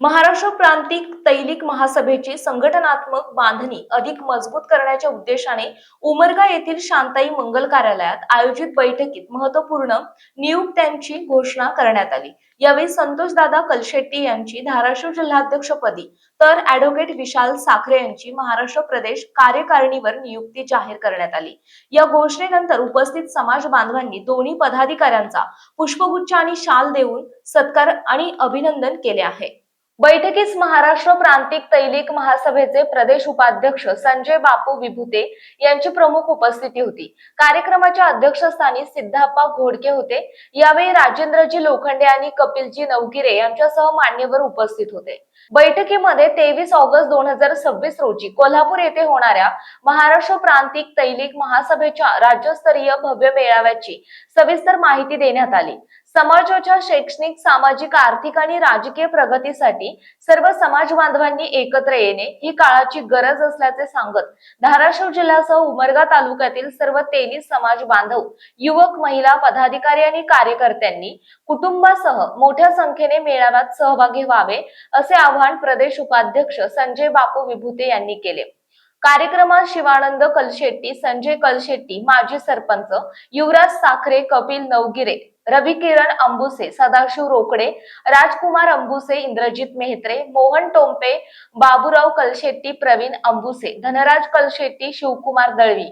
महाराष्ट्र प्रांतिक तैलिक महासभेची संघटनात्मक बांधणी अधिक मजबूत करण्याच्या उद्देशाने उमरगा येथील शांताई मंगल कार्यालयात आयोजित बैठकीत महत्वपूर्ण नियुक्त्यांची घोषणा करण्यात आली। यावेळी संतोषदादा कलशेट्टी यांची धाराशिव जिल्हाध्यक्षपदी तर ॲडव्होकेट विशाल साखरे यांची महाराष्ट्र प्रदेश कार्यकारिणीवर नियुक्ती जाहीर करण्यात आली। या घोषणेनंतर उपस्थित समाज बांधवांनी दोन्ही पदाधिकाऱ्यांचा पुष्पगुच्छ आणि शाल देऊन सत्कार आणि अभिनंदन केले आहे। बैठकीस महाराष्ट्र प्रांतिक तैलिक महासभेचे प्रदेश उपाध्यक्ष संजय बापू विभूते यांची प्रमुख उपस्थिती होती। कार्यक्रमाच्या अध्यक्षस्थानी सिद्धाप्पा घोडके होते। यावेळी राजेंद्रजी लोखंडे आणि कपिलजी नवगिरे यांच्यासह मान्यवर उपस्थित होते। बैठकीमध्ये 23 ऑगस्ट 2026 रोजी कोल्हापूर येथे होणाऱ्या महाराष्ट्र प्रांतिक तैलिक महासभेच्या राज्यस्तरीय भव्य मेळाव्याची सविस्तर माहिती देण्यात आली। समाजाच्या शैक्षणिक, सामाजिक, आर्थिक आणि राजकीय प्रगतीसाठी सर्व समाज बांधवांनी एकत्र येणे ही काळाची गरज असल्याचे सांगत धाराशिव जिल्ह्यासह उमरगा तालुक्यातील सर्व 23 समाज बांधव, युवक, महिला, पदाधिकारी आणि कार्यकर्त्यांनी कुटुंबासह मोठ्या संख्येने मेळाव्यात सहभागी व्हावे असे आवाहन प्रदेश उपाध्यक्ष संजय बापू विभूते यांनी केले। कार्यक्रमात शिवानंद कलशेट्टी, संजय कलशेट्टी, माजी सरपंच युवराज साखरे, कपिल नवगिरे, रविकिरण अंबुसे, सदाशिव रोकडे, राजकुमार अंबुसे, इंद्रजित मेहत्रे, मोहन टोंपे, बाबूराव कलशेट्टी, प्रवीण अंबुसे, धनराज कलशेट्टी, शिवकुमार दळवी,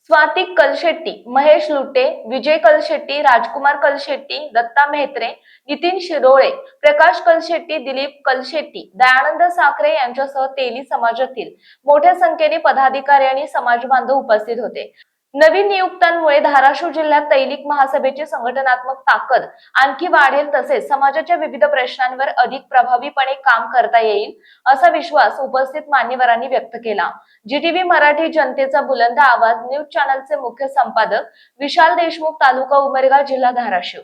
स्वातिक कलशेट्टी, महेश लुटे, विजय कलशेट्टी, राजकुमार कलशेट्टी, दत्ता मेहत्रे, नितीन शिरोळे, प्रकाश कलशेट्टी, दिलीप कलशेट्टी, दयानंद साखरे यांच्यासह तेली समाजातील मोठ्या संख्येने पदाधिकारी आणि समाज बांधव उपस्थित होते। नवीन नियुक्त्यांमुळे धाराशिव जिल्ह्यात तैलिक महासभेची संघटनात्मक ताकद आणखी वाढेल, तसेच समाजाच्या विविध प्रश्नांवर अधिक प्रभावीपणे काम करता येईल असा विश्वास उपस्थित मान्यवरांनी व्यक्त केला। जीटीव्ही मराठी जनतेचा बुलंद आवाज न्यूज चॅनलचे मुख्य संपादक विशाल देशमुख, तालुका उमरगा, जिल्हा धाराशिव।